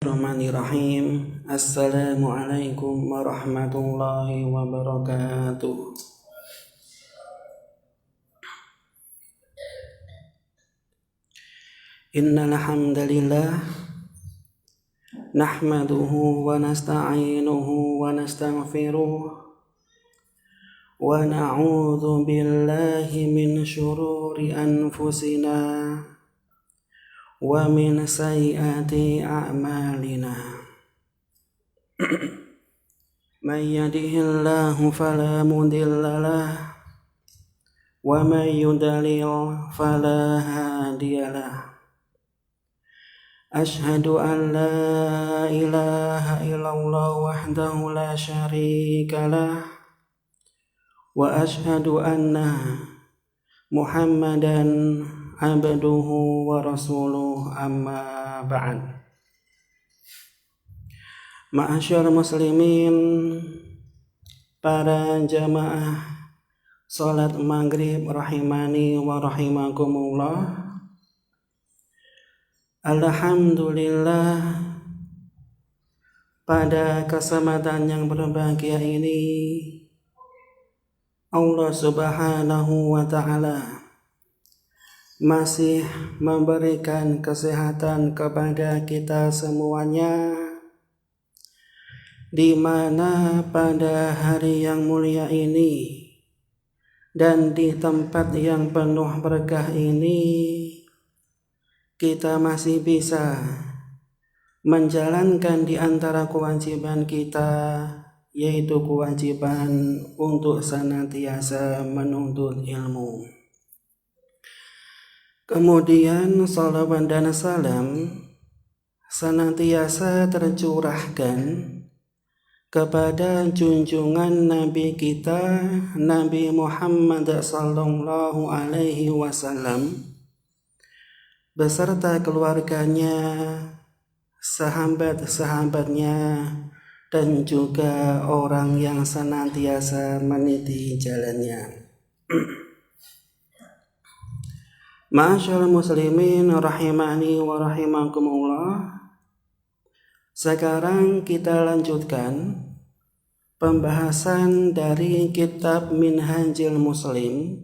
Bismillahirrahmanirrahim. Assalamualaikum warahmatullahi wabarakatuh. Innal hamdalillah nahmaduhu wa nasta'inuhu wa nastaghfiruh wa na'udzu billahi min syururi anfusina wa min sayyiati a'malina. Man yahdihillahu fala mudilla lahu wa man yudlil fala hadiya lahu. Ashhadu an la ilaha illallah wahdahu la syarika lah wa ashhadu anna Muhammadan abduhu wa rasuluh, amma ba'd. Ma'asyar muslimin, para jamaah salat maghrib rahimani wa rahimakumullah. Alhamdulillah, pada kesempatan yang berbahagia ini Allah Subhanahu wa ta'ala masih memberikan kesehatan kepada kita semuanya, di mana pada hari yang mulia ini dan di tempat yang penuh berkah ini kita masih bisa menjalankan di antara kewajiban kita, yaitu kewajiban untuk senantiasa menuntut ilmu. Kemudian salawat dan salam senantiasa tercurahkan kepada junjungan Nabi kita, Nabi Muhammad sallallahu alaihi wasallam, beserta keluarganya, sahabat-sahabatnya, dan juga orang yang senantiasa meniti jalannya. Ma'asyarul muslimin rahimani wa rahimakumullah. Sekarang kita lanjutkan pembahasan dari kitab Minhajul Muslim,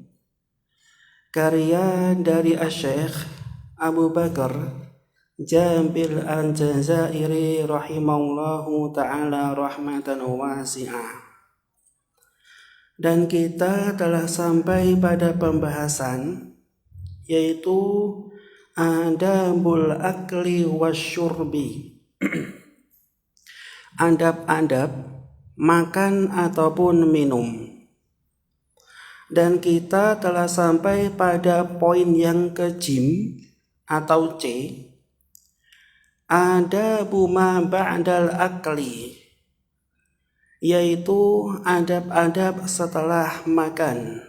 karya dari Asy-Syaikh Abu Bakar Jabir Al-Jazairi rahimahullahu ta'ala rahmatan wasi'ah. Dan kita telah sampai pada pembahasan yaitu adabul akli wasyurbi, adab-adab makan ataupun minum. Dan kita telah sampai pada poin yang ke-jim atau C, adabu ma ba'dal akli, yaitu adab-adab setelah makan.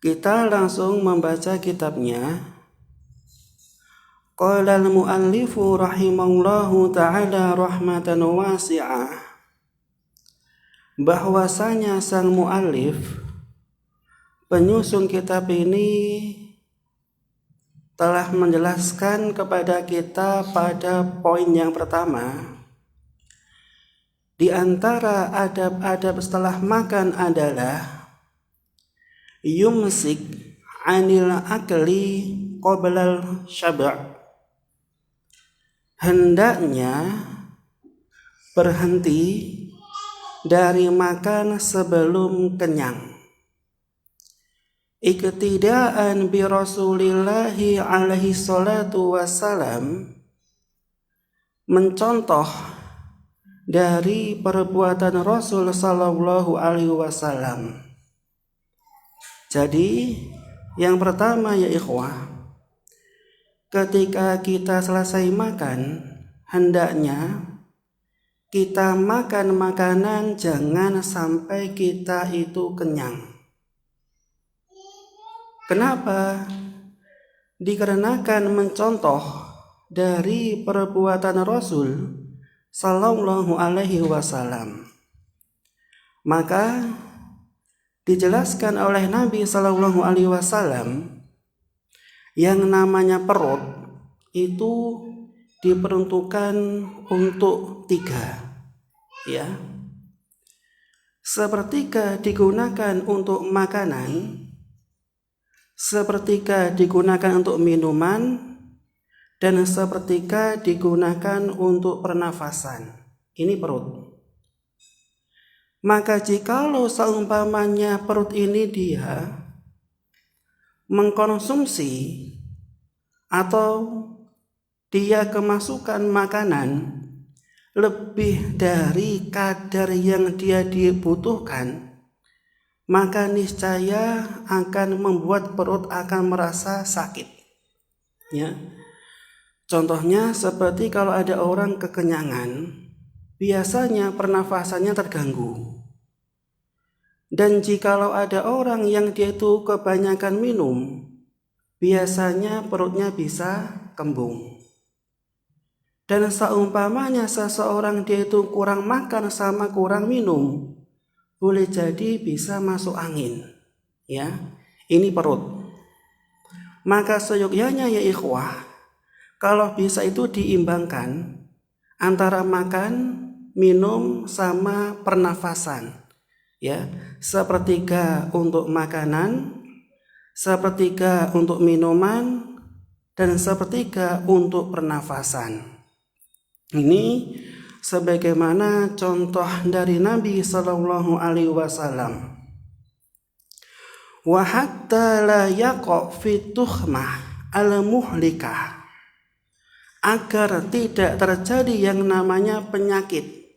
Kita langsung membaca kitabnya. Qala al-muallifu rahimahullahu ta'ala rahmatan wasi'ah, bahwasanya sang muallif, penyusun kitab ini, telah menjelaskan kepada kita pada poin yang pertama, di antara adab-adab setelah makan adalah yumsik anil akli qoblal syaba', hendaknya berhenti dari makan sebelum kenyang. Iktidaan bi Rasulillahi alaihi salatu wassalam, mencontoh dari perbuatan Rasul sallallahu alaihi wasallam. Jadi yang pertama ya ikhwah, ketika kita selesai makan, hendaknya kita makan makanan jangan sampai kita itu kenyang. Kenapa? Dikarenakan mencontoh dari perbuatan Rasul sallallahu alaihi wasallam. Maka dijelaskan oleh Nabi sallallahu alaihi wasallam, yang namanya perut itu diperuntukkan untuk 3, ya. Sepertiga digunakan untuk makanan, sepertiga digunakan untuk minuman, dan sepertiga digunakan untuk pernafasan. Ini perut. Maka jikalau seumpamanya perut ini dia mengkonsumsi atau dia kemasukan makanan lebih dari kadar yang dia dibutuhkan, maka niscaya akan membuat perut akan merasa sakit, ya. Contohnya seperti kalau ada orang kekenyangan, biasanya pernafasannya terganggu. Dan jikalau ada orang yang dia itu kebanyakan minum, biasanya perutnya bisa kembung. Dan seumpamanya seseorang dia itu kurang makan sama kurang minum, boleh jadi bisa masuk angin, ya. Ini perut. Maka seyogyanya ya ikhwah, kalau bisa itu diimbangkan antara makan, minum sama pernafasan, ya. Sepertiga untuk makanan, sepertiga untuk minuman, dan sepertiga untuk pernafasan. Ini sebagaimana contoh dari Nabi Sallallahu Alaihi Wasallam. Wa hatta la yaqa fi tuhmah al-muhlikah, agar tidak terjadi yang namanya penyakit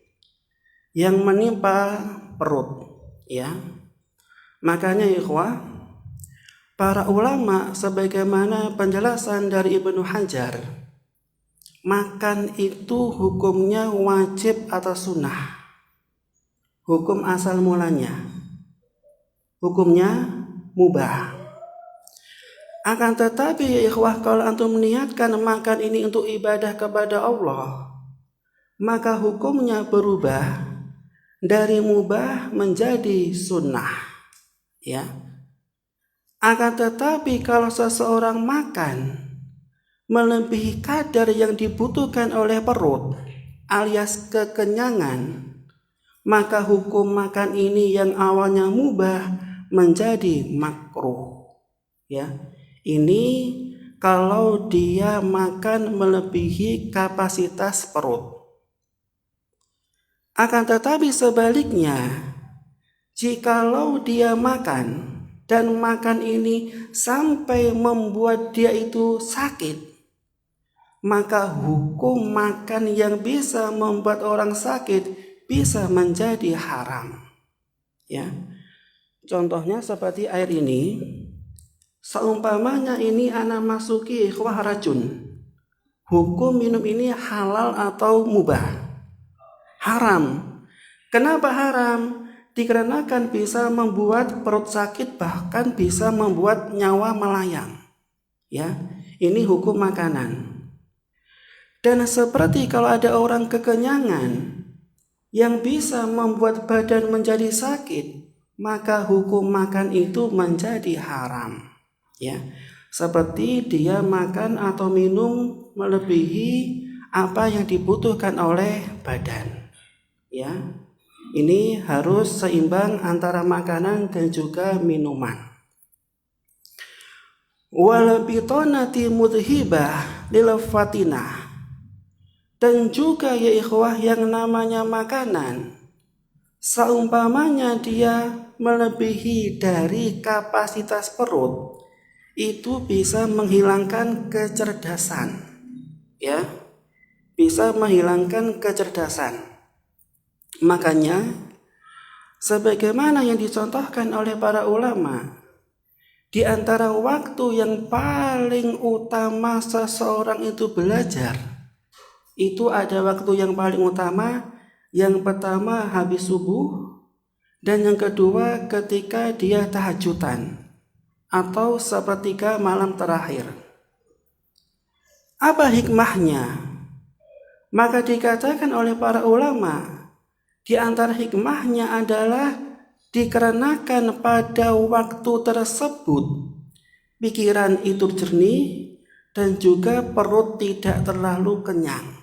yang menimpa perut, ya. Makanya ikhwah, para ulama sebagaimana penjelasan dari Ibnu Hajar, makan itu hukumnya wajib atau sunnah. Hukum asal mulanya hukumnya mubah. Akan tetapi ya ikhwah, kalau antum niatkan makan ini untuk ibadah kepada Allah, maka hukumnya berubah dari mubah menjadi sunnah, ya. Akan tetapi kalau seseorang makan melebihi kadar yang dibutuhkan oleh perut alias kekenyangan, maka hukum makan ini yang awalnya mubah menjadi makruh, ya. Ini kalau dia makan melebihi kapasitas perut. Akan tetapi sebaliknya, jikalau dia makan dan makan ini sampai membuat dia itu sakit, maka hukum makan yang bisa membuat orang sakit bisa menjadi haram, ya. Contohnya seperti air ini. Seumpamanya ini anak masuki ikhwah racun, hukum minum ini halal atau mubah? Haram. Kenapa haram? Dikarenakan bisa membuat perut sakit, bahkan bisa membuat nyawa melayang, ya. Ini hukum makanan. Dan seperti kalau ada orang kekenyangan yang bisa membuat badan menjadi sakit, maka hukum makan itu menjadi haram, ya. Seperti dia makan atau minum melebihi apa yang dibutuhkan oleh badan, ya. Ini harus seimbang antara makanan dan juga minuman. Wal bitonati mudhibah lil fatinah, dan juga ya ikhwah yang namanya makanan, seumpamanya dia melebihi dari kapasitas perut, itu bisa menghilangkan kecerdasan, ya. Bisa menghilangkan kecerdasan. Makanya sebagaimana yang dicontohkan oleh para ulama, di antara waktu yang paling utama seseorang itu belajar, itu ada waktu yang paling utama. Yang pertama habis subuh, dan yang kedua ketika dia tahajudan atau sepertiga malam terakhir. Apa hikmahnya? Maka dikatakan oleh para ulama, di antara hikmahnya adalah dikarenakan pada waktu tersebut pikiran itu jernih dan juga perut tidak terlalu kenyang.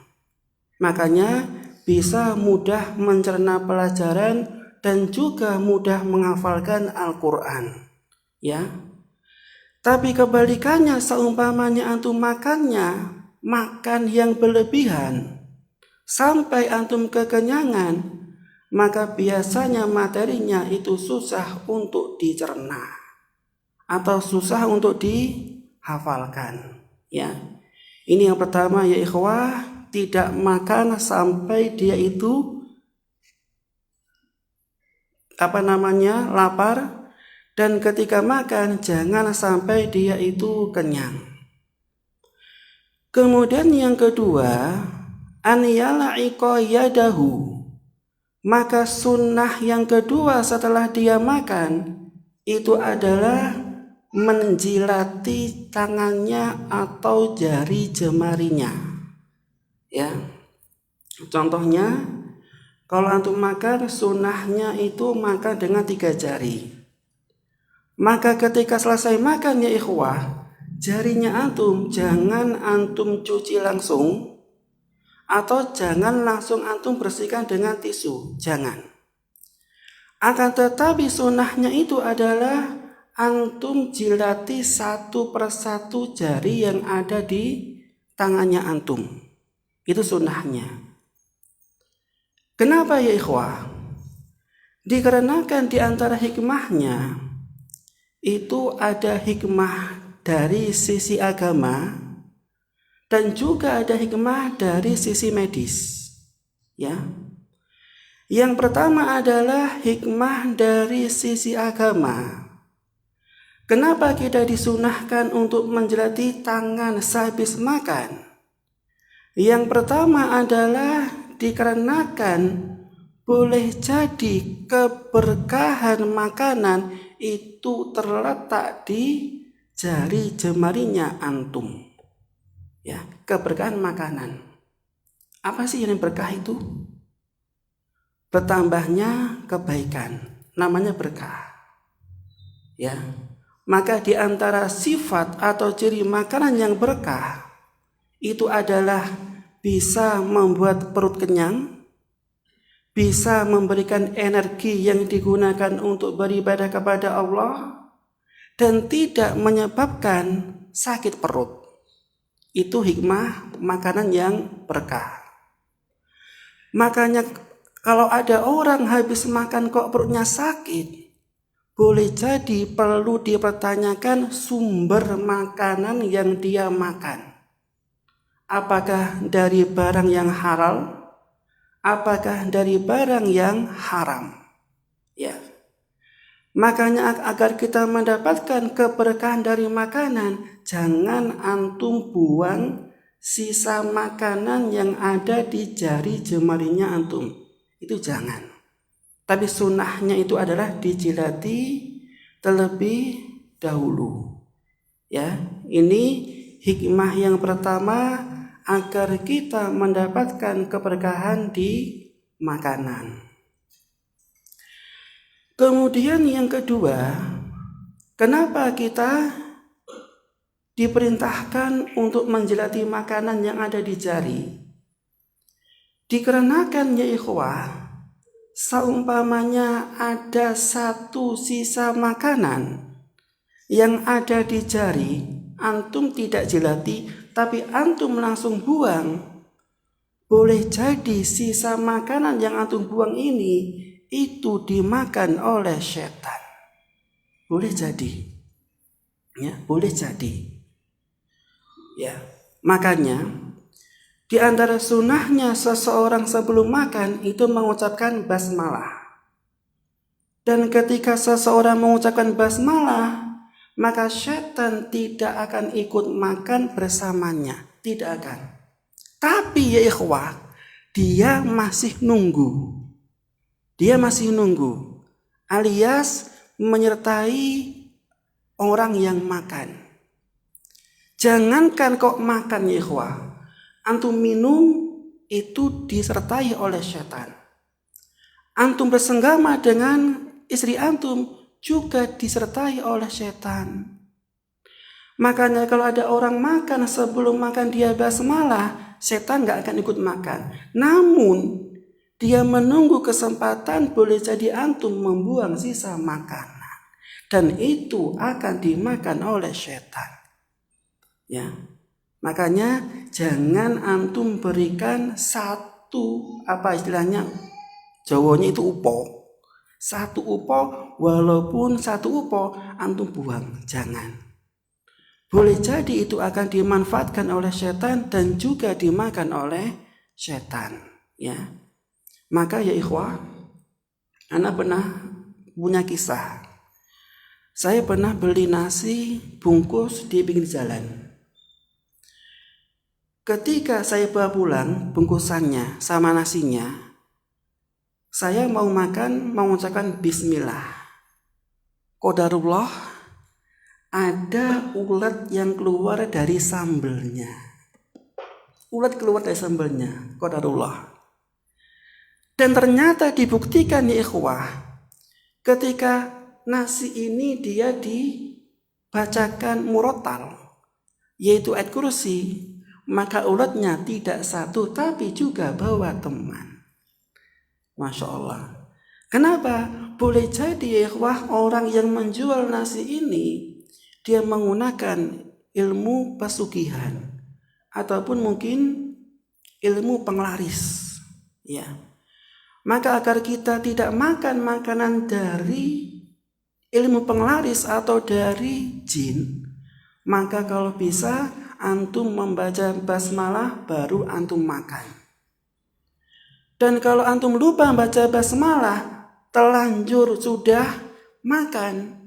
Makanya bisa mudah mencerna pelajaran dan juga mudah menghafalkan Al-Quran. Ya. Tapi kebalikannya, seumpamanya antum makan yang berlebihan sampai antum kekenyangan, maka biasanya materinya itu susah untuk dicerna atau susah untuk dihafalkan. Ya, ini yang pertama ya ikhwah, tidak makan sampai dia itu lapar, dan ketika makan jangan sampai dia itu kenyang. Kemudian yang kedua, an yala'iqa yadahu. Maka sunnah yang kedua setelah dia makan itu adalah menjilati tangannya atau jari jemarinya. Ya. Contohnya, kalau antum makan, sunnahnya itu makan dengan 3 jari. Maka ketika selesai makan ya ikhwah, jarinya antum jangan antum cuci langsung, atau jangan langsung antum bersihkan dengan tisu, jangan. Akan tetapi sunnahnya itu adalah antum jilati satu persatu jari yang ada di tangannya antum. Itu sunnahnya. Kenapa ya ikhwah? Dikarenakan di antara hikmahnya itu ada hikmah dari sisi agama dan juga ada hikmah dari sisi medis. Ya. Yang pertama adalah hikmah dari sisi agama. Kenapa kita disunahkan untuk menjilati tangan sehabis makan? Yang pertama adalah dikarenakan boleh jadi keberkahan makanan itu terletak di jari jemarinya antum. Ya, keberkahan makanan. Apa sih yang berkah itu? Bertambahnya kebaikan, namanya berkah. Ya. Maka di antara sifat atau ciri makanan yang berkah itu adalah bisa membuat perut kenyang, bisa memberikan energi yang digunakan untuk beribadah kepada Allah, dan tidak menyebabkan sakit perut. Itu hikmah makanan yang berkah. Makanya kalau ada orang habis makan kok perutnya sakit, boleh jadi perlu dipertanyakan sumber makanan yang dia makan. Apakah dari barang yang halal? Apakah dari barang yang haram? Ya. Makanya agar kita mendapatkan keberkahan dari makanan, jangan antum buang sisa makanan yang ada di jari jemarinya antum. Itu jangan. Tapi sunnahnya itu adalah dijilati terlebih dahulu. Ya, ini hikmah yang pertama agar kita mendapatkan keberkahan di makanan. Kemudian yang kedua, kenapa kita diperintahkan untuk menjilati makanan yang ada di jari? Dikarenakan ya ikhwah, seumpamanya ada satu sisa makanan yang ada di jari, antum tidak jilati, tapi antum langsung buang, boleh jadi sisa makanan yang antum buang ini itu dimakan oleh setan. Boleh jadi. Ya, boleh jadi. Ya, makanya di antara sunnahnya seseorang sebelum makan itu mengucapkan basmalah. Dan ketika seseorang mengucapkan basmalah, maka setan tidak akan ikut makan bersamanya. Tidak akan. Tapi ya ikhwah, dia masih nunggu. Dia masih nunggu. Alias menyertai orang yang makan. Jangankan kok makan ya ikhwah, antum minum itu disertai oleh setan. Antum bersenggama dengan istri antum juga disertai oleh setan. Makanya kalau ada orang makan sebelum makan dia basmalah, setan gak akan ikut makan. Namun dia menunggu kesempatan, boleh jadi antum membuang sisa makanan, dan itu akan dimakan oleh setan. Ya, makanya jangan antum berikan satu, apa istilahnya, Jawanya itu upo. Satu upo, walaupun satu upo antum buang, jangan. Boleh jadi itu akan dimanfaatkan oleh setan dan juga dimakan oleh setan. Ya, maka ya ikhwah, ana pernah punya kisah. Saya pernah beli nasi bungkus di pinggir jalan. Ketika saya bawa pulang bungkusannya sama nasinya, saya mau makan, mau mengucapkan bismillah. Qadarullah, ada ulat yang keluar dari sambelnya. Ulat keluar dari sambelnya, qadarullah. Dan ternyata dibuktikan ya ikhwah, ketika nasi ini dia dibacakan murotal, yaitu ayat kursi, maka ulatnya tidak satu tapi juga bawa teman. Masya Allah. Kenapa? Boleh jadi ya ikhwah, orang yang menjual nasi ini dia menggunakan ilmu pesugihan ataupun mungkin ilmu penglaris. Ya. Maka agar kita tidak makan makanan dari ilmu penglaris atau dari jin, maka kalau bisa antum membaca basmalah baru antum makan. Dan kalau antum lupa baca basmalah, terlanjur sudah makan,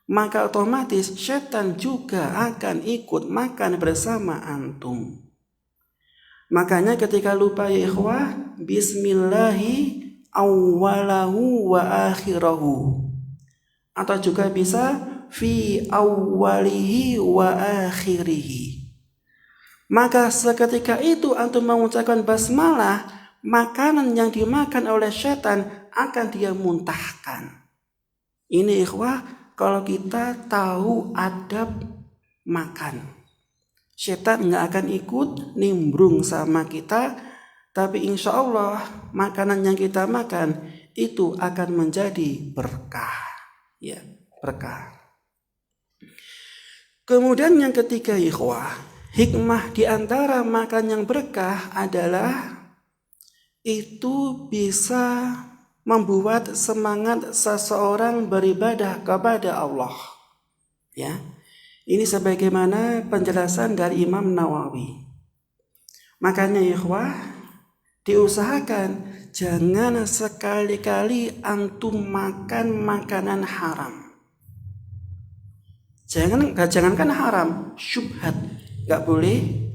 maka otomatis setan juga akan ikut makan bersama antum. Makanya ketika lupa ya ikhwah, bismillahi awwalahu wa akhirahu, atau juga bisa fi awwalihi wa akhirihi. Maka seketika itu antum mengucapkan basmalah, makanan yang dimakan oleh setan akan dia muntahkan. Ini ikhwah, kalau kita tahu adab makan, setan gak akan ikut nimbrung sama kita, tapi insya Allah makanan yang kita makan itu akan menjadi berkah. Ya, berkah. Kemudian yang ketiga ikhwah, hikmah di antara makan yang berkah adalah itu bisa membuat semangat seseorang beribadah kepada Allah. Ya. Ini sebagaimana penjelasan dari Imam Nawawi. Makanya ikhwah, diusahakan jangan sekali-kali antum makan makanan haram. Jangankan haram, syubhat gak boleh.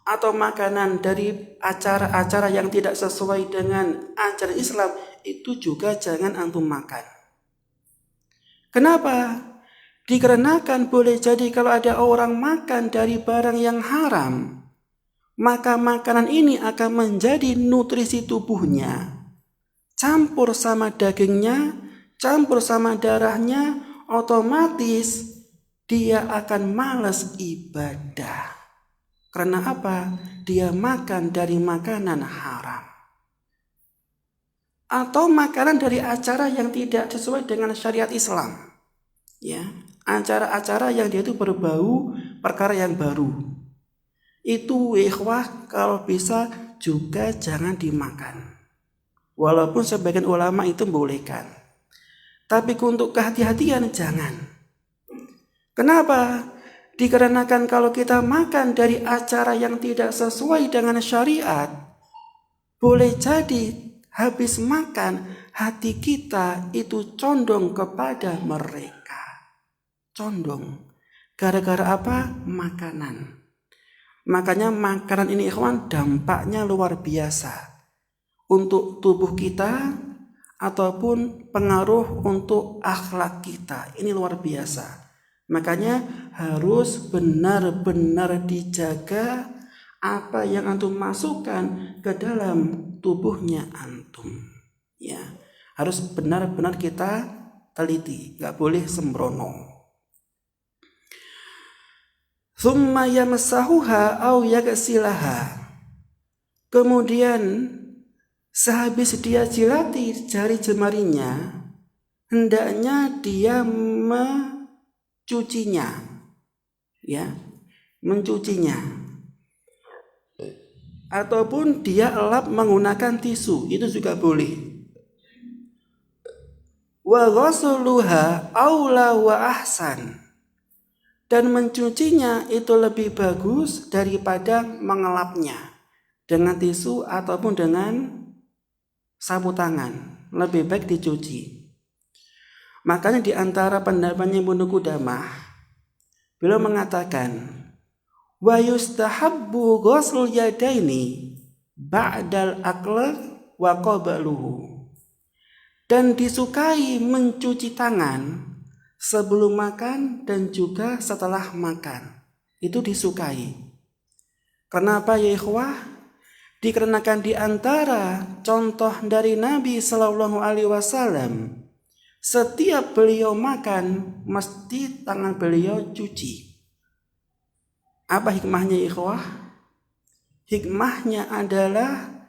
Atau makanan dari acara-acara yang tidak sesuai dengan ajaran Islam, itu juga jangan antum makan. Kenapa? Dikarenakan boleh jadi kalau ada orang makan dari barang yang haram, maka makanan ini akan menjadi nutrisi tubuhnya, campur sama dagingnya, campur sama darahnya, otomatis dia akan malas ibadah. Karena apa? Dia makan dari makanan haram. Atau makanan dari acara yang tidak sesuai dengan syariat Islam. Ya, acara-acara yang dia itu berbau perkara yang baru. Itu ikhwah kalau bisa juga jangan dimakan. Walaupun sebagian ulama itu membolehkan. Tapi untuk kehati-hatian jangan. Kenapa? Dikarenakan kalau kita makan dari acara yang tidak sesuai dengan syariat, boleh jadi habis makan hati kita itu condong kepada mereka. Condong. Gara-gara apa? Makanan. Makanya makanan ini ikhwan dampaknya luar biasa untuk tubuh kita ataupun pengaruh untuk akhlak kita. Ini luar biasa. Makanya harus benar-benar dijaga apa yang antum masukkan ke dalam tubuhnya antum. Ya, harus benar-benar kita teliti, nggak boleh sembrono. Thumma yamsahuha au yaghsilaha. Kemudian sehabis dia jilati jari jemarinya, hendaknya dia mencucinya, ya, mencucinya. Ataupun dia elap menggunakan tisu, itu juga boleh. Wa ghasluha aula wa ahsan. Dan mencucinya itu lebih bagus daripada mengelapnya dengan tisu ataupun dengan sapu tangan. Lebih baik dicuci. Makanya di antara pendapatnya Ibnu Qudamah, beliau mengatakan, wa yustahabbu ghuslul yadaini ba'dal akl wa qabluhu. Dan disukai mencuci tangan sebelum makan dan juga setelah makan. Itu disukai. Kenapa ya ikhwah? Dikarenakan di antara contoh dari Nabi Shallallahu Alaihi Wasallam, setiap beliau makan mesti tangan beliau cuci. Apa hikmahnya ikhwah? Hikmahnya adalah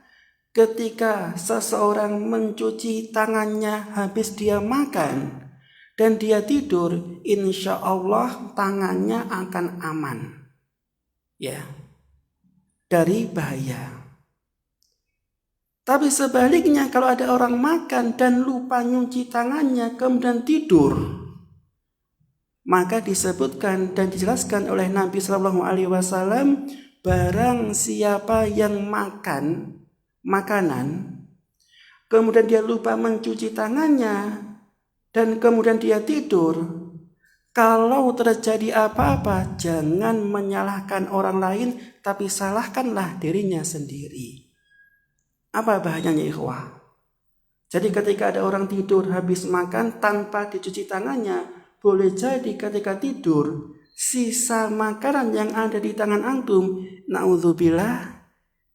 ketika seseorang mencuci tangannya habis dia makan dan dia tidur, insya Allah tangannya akan aman, ya, dari bahaya. Tapi sebaliknya kalau ada orang makan dan lupa nyuci tangannya kemudian tidur, maka disebutkan dan dijelaskan oleh Nabi Shallallahu Alaihi Wasallam, barang siapa yang makan makanan kemudian dia lupa mencuci tangannya dan kemudian dia tidur, kalau terjadi apa-apa jangan menyalahkan orang lain, tapi salahkanlah dirinya sendiri. Apa bahayanya ikhwah? Jadi ketika ada orang tidur habis makan tanpa dicuci tangannya, boleh jadi ketika tidur sisa makanan yang ada di tangan antum, naudzubillah,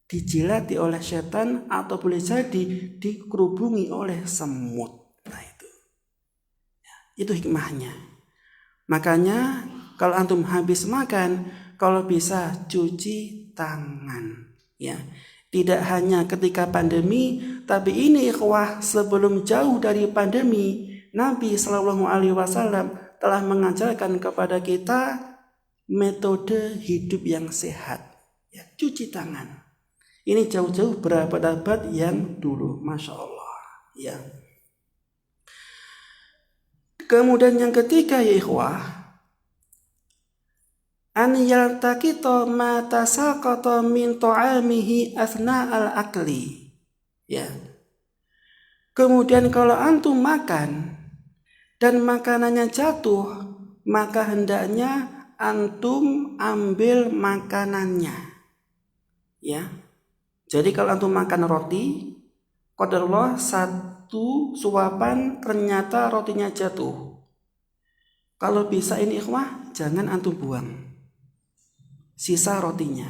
dijilati oleh setan atau boleh jadi dikerubungi oleh semut. Nah itu hikmahnya. Makanya kalau antum habis makan, kalau bisa cuci tangan, ya. Tidak hanya ketika pandemi, tapi ini ikhwah sebelum jauh dari pandemi, Nabi Shallallahu Alaihi Wasallam telah mengajarkan kepada kita metode hidup yang sehat, ya, cuci tangan. Ini jauh-jauh berabad-abad yang dulu, masya Allah, ya. Kemudian yang ketiga ya ikhwah, an yaltaqita ma tasaqata min ta'amihi asna al-akli, ya. Kemudian kalau antum makan dan makanannya jatuh, maka hendaknya antum ambil makanannya, ya. Jadi kalau antum makan roti, qadarullah satu suapan ternyata rotinya jatuh, kalau bisa ini ikhwah jangan antum buang sisa rotinya.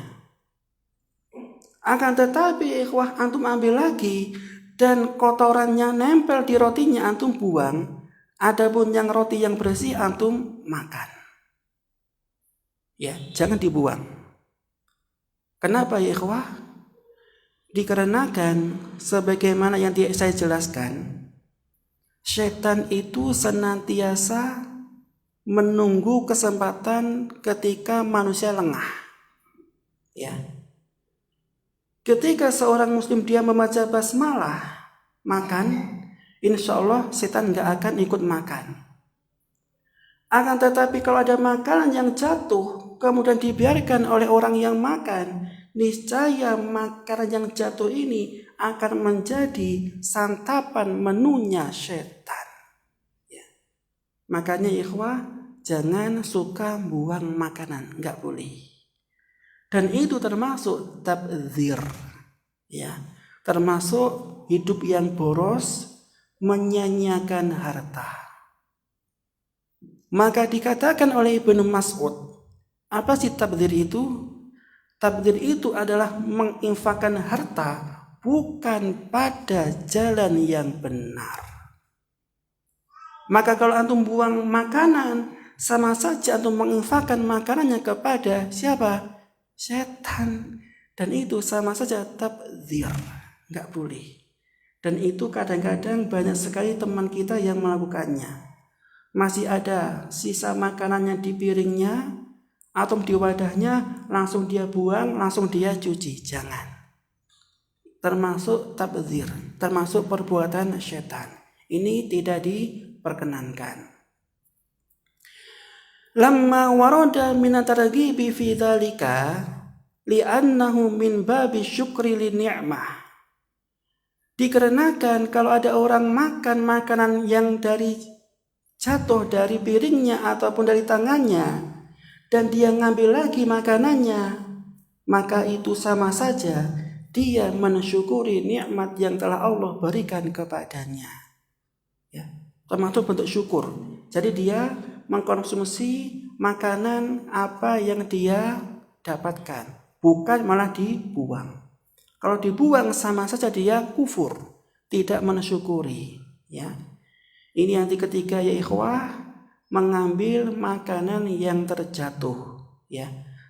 Akan tetapi ikhwah antum ambil lagi dan kotorannya nempel di rotinya antum buang. Adapun yang roti yang bersih antum makan. Ya, jangan dibuang. Kenapa ya ikhwah? Dikarenakan sebagaimana yang saya jelaskan, setan itu senantiasa menunggu kesempatan ketika manusia lengah, ya. Ketika seorang muslim dia membaca basmalah makan, insya Allah setan gak akan ikut makan. Akan tetapi kalau ada makanan yang jatuh kemudian dibiarkan oleh orang yang makan, niscaya makanan yang jatuh ini akan menjadi santapan menunya setan, ya. Makanya ikhwah, jangan suka buang makanan, nggak boleh. Dan itu termasuk tabdzir, ya, termasuk hidup yang boros, menyia-nyiakan harta. Maka dikatakan oleh Ibnu Mas'ud, apa sih tabdzir itu? Tabdzir itu adalah menginfakkan harta bukan pada jalan yang benar. Maka kalau antum buang makanan sama saja antum menginfakkan makanannya kepada siapa? Setan. Dan itu sama saja tabdzir, nggak boleh. Dan itu kadang-kadang banyak sekali teman kita yang melakukannya. Masih ada sisa makanannya di piringnya atau di wadahnya, langsung dia buang, langsung dia cuci. Jangan. Termasuk tabdzir, termasuk perbuatan setan. Ini tidak diperkenankan. Lamma warada min at-targhibi fi dzalika li'annahu min babi syukri li ni'mah. Dikarenakan kalau ada orang makan makanan yang jatuh dari piringnya ataupun dari tangannya dan dia ngambil lagi makanannya, maka itu sama saja dia mensyukuri nikmat yang telah Allah berikan kepadanya. Ya, termasuk bentuk syukur. Jadi dia mengkonsumsi makanan apa yang dia dapatkan, bukan malah dibuang. Kalau dibuang sama saja dia kufur, tidak mensyukuri. Ya, ini yang ketiga ya ikhwah, mengambil makanan yang terjatuh. Ya,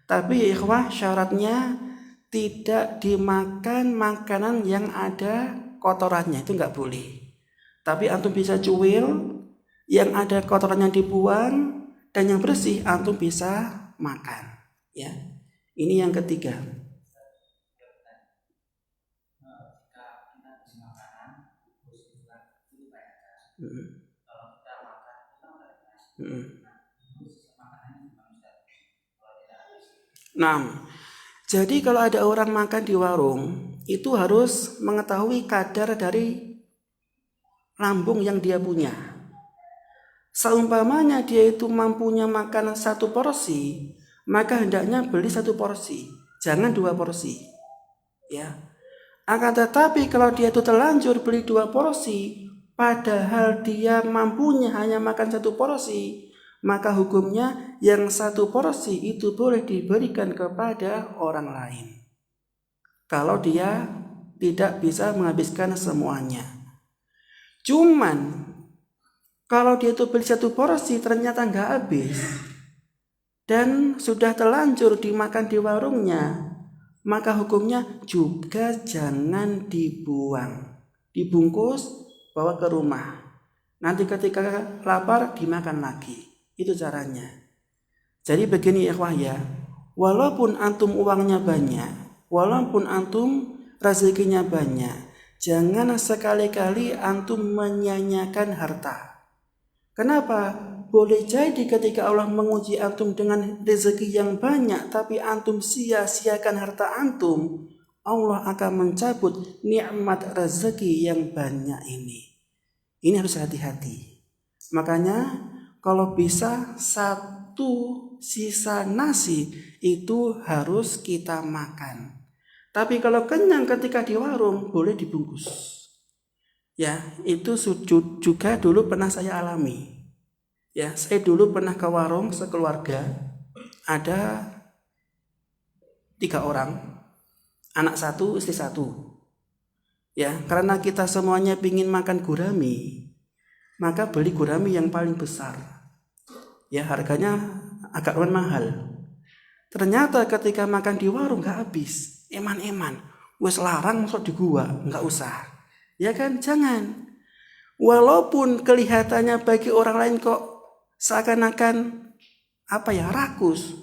tapi ya ikhwah syaratnya tidak dimakan makanan yang ada kotorannya, itu nggak boleh. Tapi antum bisa cuil, yang ada kotorannya dibuang, dan yang bersih antum bisa makan. Ya, ini yang ketiga. Nah, jadi kalau ada orang makan di warung, itu harus mengetahui kadar dari lambung yang dia punya. Seumpamanya dia itu mampunya makan 1 porsi, maka hendaknya beli 1 porsi, jangan 2 porsi. Ya. Akan tetapi kalau dia itu terlanjur beli 2 porsi, padahal dia mampunya hanya makan 1 porsi, maka hukumnya yang 1 porsi itu boleh diberikan kepada orang lain. Kalau dia tidak bisa menghabiskan semuanya. Cuman kalau dia itu beli 1 porsi ternyata nggak habis dan sudah terlanjur dimakan di warungnya, maka hukumnya juga jangan dibuang, dibungkus bawa ke rumah. Nanti ketika lapar dimakan lagi. Itu caranya. Jadi begini ikhwah ya, walaupun antum uangnya banyak, walaupun antum rezekinya banyak, jangan sekali-kali antum menyanyiakan harta. Kenapa? Boleh jadi ketika Allah menguji antum dengan rezeki yang banyak, tapi antum sia-siakan harta antum, Allah akan mencabut nikmat rezeki yang banyak ini. Ini harus hati-hati. Makanya kalau bisa 1 sisa nasi itu harus kita makan. Tapi kalau kenyang ketika di warung boleh dibungkus. Ya, itu juga dulu pernah saya alami. Ya, saya dulu pernah ke warung sekeluarga, ada 3 orang, anak 1, istri 1. Ya, karena kita semuanya ingin makan gurami, maka beli gurami yang paling besar. Ya, harganya agak mahal. Ternyata ketika makan di warung nggak habis, eman-eman, wes larang masuk di gua, nggak usah. Ya kan, jangan. Walaupun kelihatannya bagi orang lain kok seakan-akan rakus,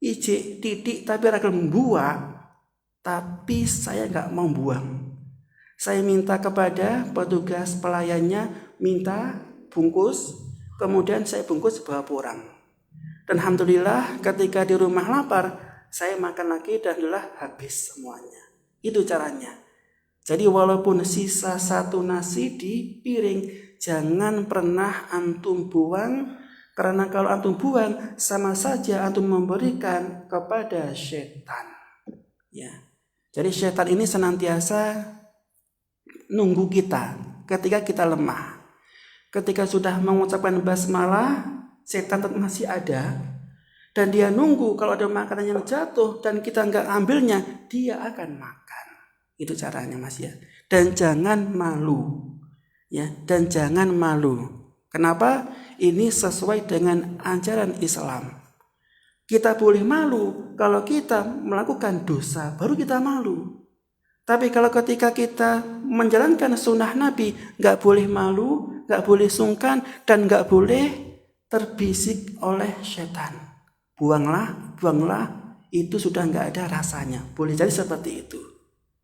ijik titik tapi rakyat membuang, tapi saya nggak mau buang. Saya minta kepada petugas pelayannya, minta bungkus, kemudian saya bungkus bawa pulang. Dan alhamdulillah ketika di rumah lapar, saya makan lagi dan alhamdulillah habis semuanya. Itu caranya. Jadi walaupun sisa 1 nasi di piring, jangan pernah antum buang, karena kalau antum buang sama saja antum memberikan kepada setan. Ya. Jadi setan ini senantiasa nunggu kita ketika kita lemah. Ketika sudah mengucapkan basmalah, setan masih ada dan dia nunggu kalau ada makanan yang jatuh dan kita nggak ambilnya, dia akan makan. Itu caranya Mas ya. Dan jangan malu. Ya, dan jangan malu. Kenapa? Ini sesuai dengan ajaran Islam. Kita boleh malu kalau kita melakukan dosa, baru kita malu. Tapi kalau ketika kita menjalankan sunnah Nabi, gak boleh malu, gak boleh sungkan, dan gak boleh terbisik oleh setan. Buanglah, itu sudah gak ada rasanya. Boleh jadi seperti itu.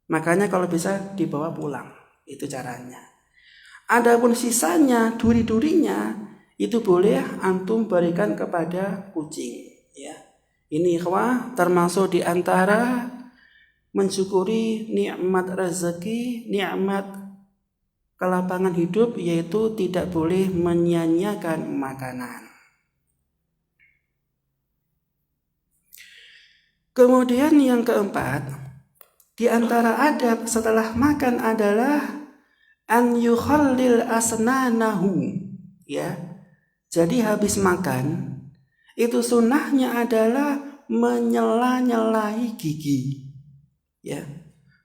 Makanya kalau bisa dibawa pulang, itu caranya. Adapun sisanya, duri-durinya, itu boleh antum berikan kepada kucing. Ya, ini ikhwah termasuk di antara mensyukuri nikmat rezeki, nikmat kelapangan hidup, yaitu tidak boleh menyia-nyiakan makanan. Kemudian yang keempat, di antara adab setelah makan adalah an yukhallil asnanahu. Ya, jadi habis makan itu sunnahnya adalah menyela-nyelai gigi. Ya,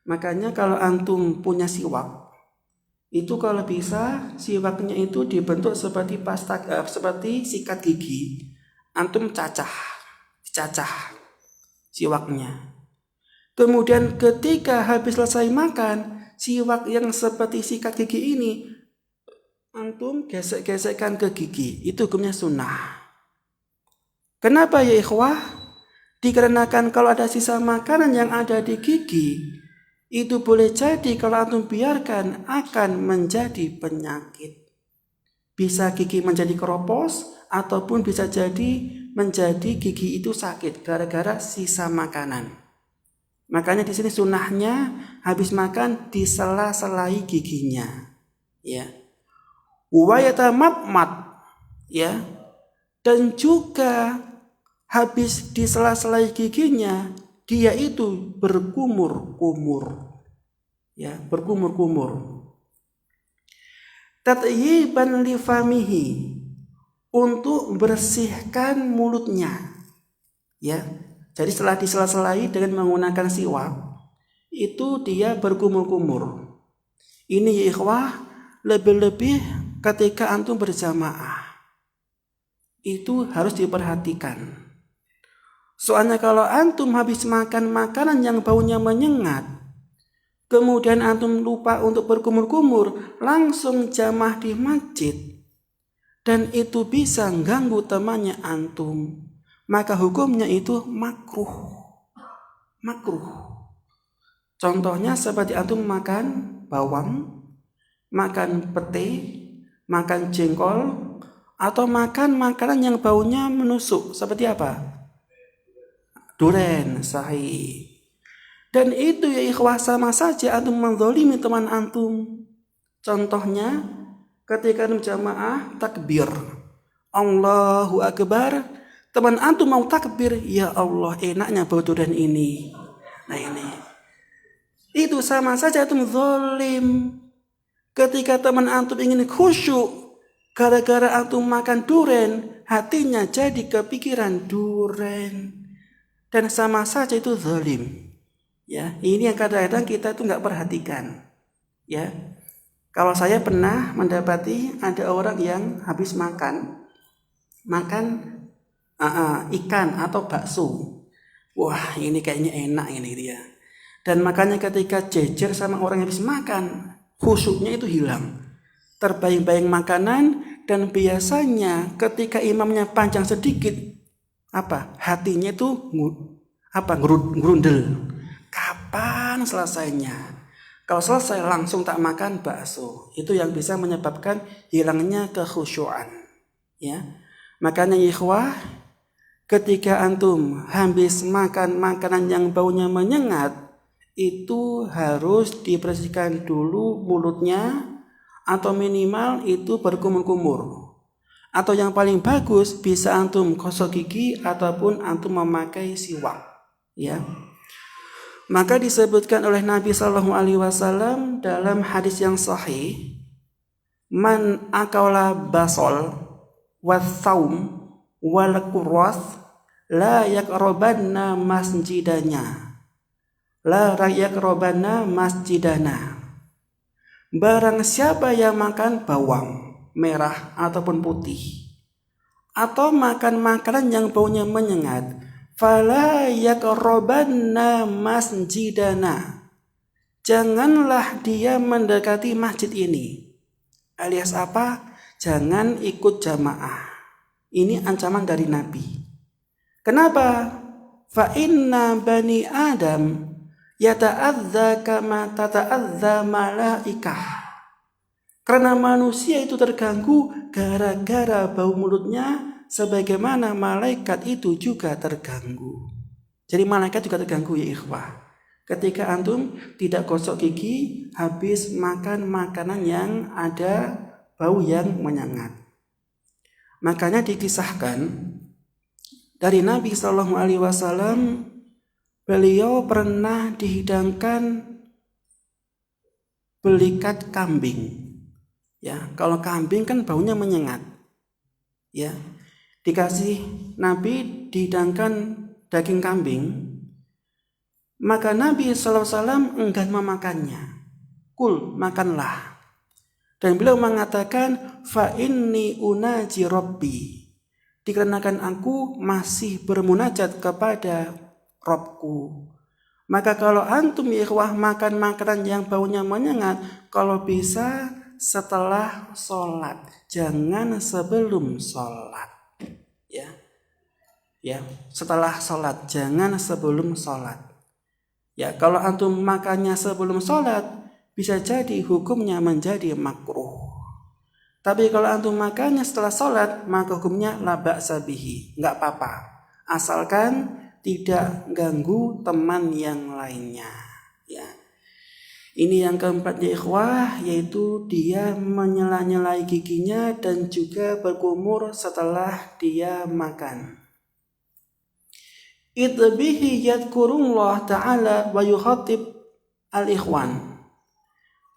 makanya kalau antum punya siwak, itu kalau bisa siwaknya itu dibentuk seperti pasta, seperti sikat gigi. Antum cacah siwaknya. Kemudian ketika habis selesai makan, siwak yang seperti sikat gigi ini antum gesek-gesekkan ke gigi. Itu hukumnya sunnah. Kenapa ya ikhwah? Dikarenakan kalau ada sisa makanan yang ada di gigi, itu boleh jadi kalau antum biarkan akan menjadi penyakit. Bisa gigi menjadi keropos, ataupun bisa jadi menjadi gigi itu sakit gara-gara sisa makanan. Makanya di sini sunnahnya habis makan disela-selai giginya. Ya. Wa yatamatmat, ya. Dan juga habis disela-selai giginya, dia itu berkumur-kumur. Ya, berkumur-kumur. Tatyiban li famihi, untuk bersihkan mulutnya. Ya. Jadi setelah disela-selai dengan menggunakan siwak, itu dia berkumur-kumur. Ini ya ikhwah, lebih-lebih ketika antum berjamaah. Itu harus diperhatikan. Soalnya kalau antum habis makan makanan yang baunya menyengat, kemudian antum lupa untuk berkumur-kumur, langsung jamaah di masjid, dan itu bisa ganggu temannya antum, maka hukumnya itu makruh. Contohnya seperti antum makan bawang, makan pete, makan jengkol, atau makan makanan yang baunya menusuk. Seperti apa? Duren, sahih. Dan itu ya ikhwah sama saja antum menzalimi teman antum. Contohnya ketika antum jamaah takbir, Allahu Akbar, teman antum mau takbir, ya Allah enaknya bau duren ini. Nah ini, itu sama saja antum zalim. Ketika teman antum ingin khusyuk, gara-gara antum makan duren, hatinya jadi kepikiran duren, dan sama saja itu zalim. Ya, ini yang kadang-kadang kita itu nggak perhatikan. Ya, kalau saya pernah mendapati ada orang yang habis makan ikan atau bakso. Wah, ini kayaknya enak ini dia. Dan makanya ketika jejer sama orang yang habis makan, khusyuknya itu hilang. Terbayang-bayang makanan, dan biasanya ketika imamnya panjang sedikit, hatinya itu ngerundel. Kapan selesainya? Kalau selesai langsung tak makan bakso. Itu yang bisa menyebabkan hilangnya kekhusyuan. Ya, makanya ikhwah, ketika antum habis makan makanan yang baunya menyengat, itu harus dibersihkan dulu mulutnya, atau minimal itu berkumur-kumur. Atau yang paling bagus bisa antum gosok gigi ataupun antum memakai siwak. Ya. Maka disebutkan oleh Nabi SAW dalam hadis yang sahih, man akala basol wasaum wal kurwas la yaqrabanna masjidana. Barang siapa yang makan bawang, merah ataupun putih, atau makan makanan yang baunya menyengat, fala yaqrabanna masjidana, janganlah dia mendekati masjid ini. Alias apa? Jangan ikut jamaah. Ini ancaman dari Nabi. Kenapa? Fa inna bani Adam yata'adza kama tata'adza malaikah. Karena manusia itu terganggu gara-gara bau mulutnya, sebagaimana malaikat itu juga terganggu. Jadi malaikat juga terganggu ya ikhwah. Ketika antum tidak gosok gigi habis makan makanan yang ada bau yang menyengat. Makanya dikisahkan dari Nabi SAW, beliau pernah dihidangkan belikat kambing. Ya, kalau kambing kan baunya menyengat. Ya, dikasih Nabi dihidangkan daging kambing, maka Nabi SAW enggan memakannya. Kul, makanlah. Dan beliau mengatakan, fa inni unaji Rabbi, dikarenakan aku masih bermunajat kepada Rabbku. Maka kalau antum ya ikhwah makan makanan yang baunya menyengat, kalau bisa setelah sholat, jangan sebelum sholat. Ya, setelah sholat, jangan sebelum sholat. Ya, kalau antum makannya sebelum sholat, bisa jadi hukumnya menjadi makruh. Tapi kalau antum makannya setelah sholat, maka hukumnya la ba'sa bihi, nggak apa-apa, asalkan tidak ganggu teman yang lainnya. Ya. Ini yang keempat ya ikhwah, yaitu dia menyela-nyelai giginya dan juga berkumur setelah dia makan. Idbihi yadkurullah ta'ala wa yukhatib al-ikhwan,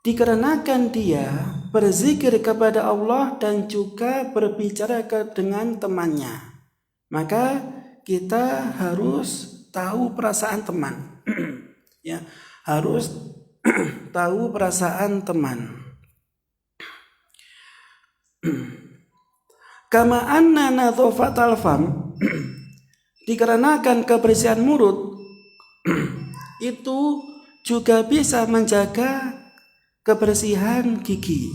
dikarenakan dia berzikir kepada Allah dan juga berbicara dengan temannya, maka kita harus tahu perasaan teman. Ya, harus tahu perasaan teman. Kama anna nadhafatal fam, dikarenakan kebersihan mulut itu juga bisa menjaga kebersihan gigi.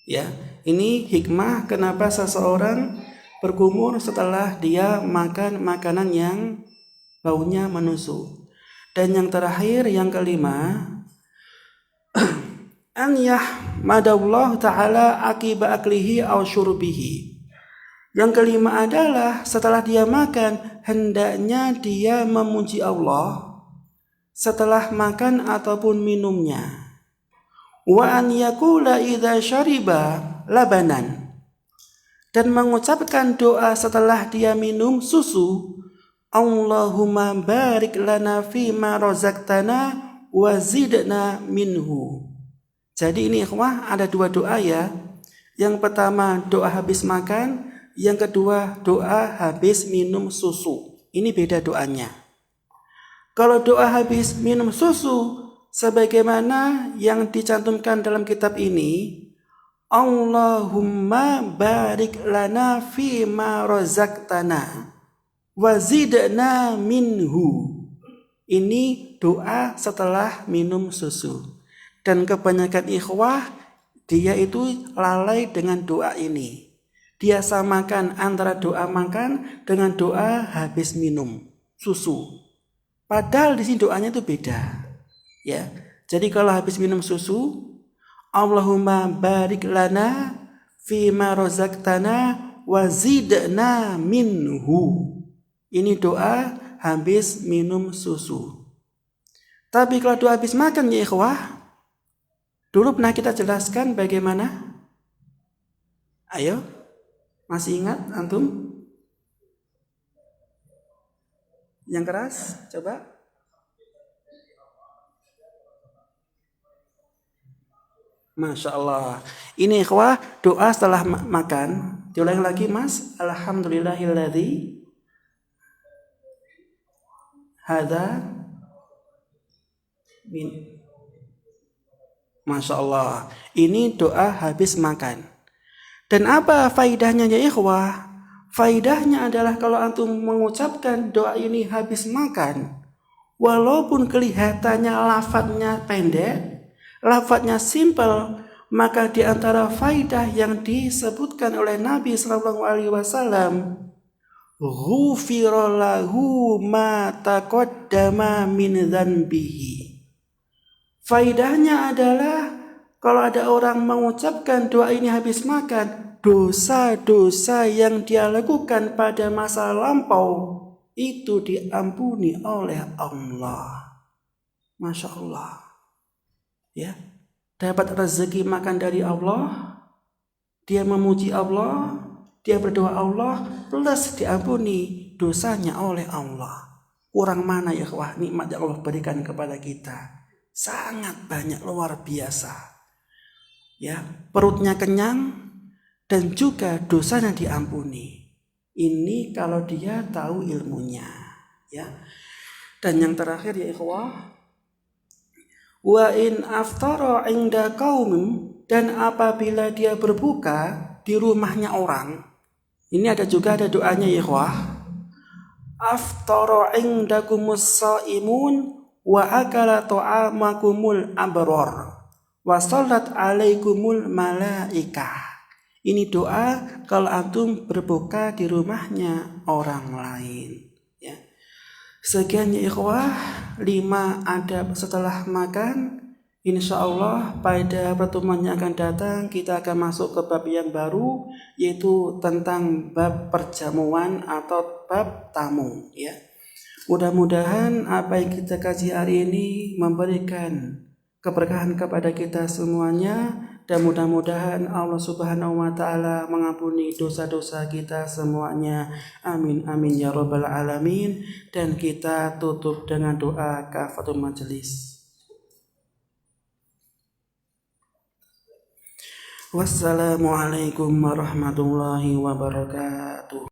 Ya, ini hikmah kenapa seseorang berkumur setelah dia makan makanan yang baunya menusuk. Dan yang terakhir, yang kelima, an yahmadallah ta'ala akiba aklihi aw syurbihi. Yang kelima adalah setelah dia makan, hendaknya dia memuji Allah setelah makan ataupun minumnya. Wa an yaqula idza syariba labanan, dan mengucapkan doa setelah dia minum susu, Allahumma barik lana fima razaqtana wa zidna minhu. Jadi ini ikhwah ada dua doa ya. Yang pertama doa habis makan, yang kedua doa habis minum susu. Ini beda doanya. Kalau doa habis minum susu sebagaimana yang dicantumkan dalam kitab ini, Allahumma barik lana fima razaqtana wa zidna minhu. Ini doa setelah minum susu. Dan kebanyakan ikhwah dia itu lalai dengan doa ini. Dia samakan antara doa makan dengan doa habis minum susu. Padahal di sini doanya itu beda. Ya. Jadi kalau habis minum susu, Allahumma barik lana fima razaqtana wa zidna minhu. Ini doa habis minum susu. Tapi kalau doa habis makan ya ikhwah, dulu pernah kita jelaskan bagaimana? Ayo, masih ingat antum? Yang keras, coba. Masya Allah. Ini ikhwah doa setelah makan. Diulangi lagi mas. Alhamdulillahilladzi hadza min. Masya Allah. Ini doa habis makan. Dan apa faidahnya ya ikhwah? Faidahnya adalah kalau antum mengucapkan doa ini habis makan, walaupun kelihatannya lafadznya pendek, lafadznya simple, maka di antara faidah yang disebutkan oleh Nabi Sallallahu Alaihi Wasallam, ghufira lahu ma taqaddama min dzanbihi. Faidahnya adalah kalau ada orang mengucapkan doa ini habis makan, dosa-dosa yang dia lakukan pada masa lampau itu diampuni oleh Allah. Masya Allah. Ya, dapat rezeki makan dari Allah, dia memuji Allah, dia berdoa Allah, plus diampuni dosanya oleh Allah. Kurang mana ya wah nikmat yang Allah berikan kepada kita? Sangat banyak, luar biasa. Ya, perutnya kenyang dan juga dosanya diampuni. Ini kalau dia tahu ilmunya, ya. Dan yang terakhir ya ikhwah, wa in aftara inda qaum, dan apabila dia berbuka di rumahnya orang. Ini ada doanya ya ikhwah. Aftara indakumus shaimun wa akala ta'amakumul abrar wa sallat alaikumul malaikah. Ini doa kalau antum berbuka di rumahnya orang lain, ya. Sekian ya ikhwah, 5 adab setelah makan. Insya Allah pada pertemuan yang akan datang kita akan masuk ke bab yang baru, yaitu tentang bab perjamuan atau bab tamu, ya. Mudah-mudahan apa yang kita kaji hari ini memberikan keberkahan kepada kita semuanya, dan mudah-mudahan Allah Subhanahu wa taala mengampuni dosa-dosa kita semuanya. Amin amin ya rabbal alamin. Dan kita tutup dengan doa kafaratul majelis. Wassalamualaikum warahmatullahi wabarakatuh.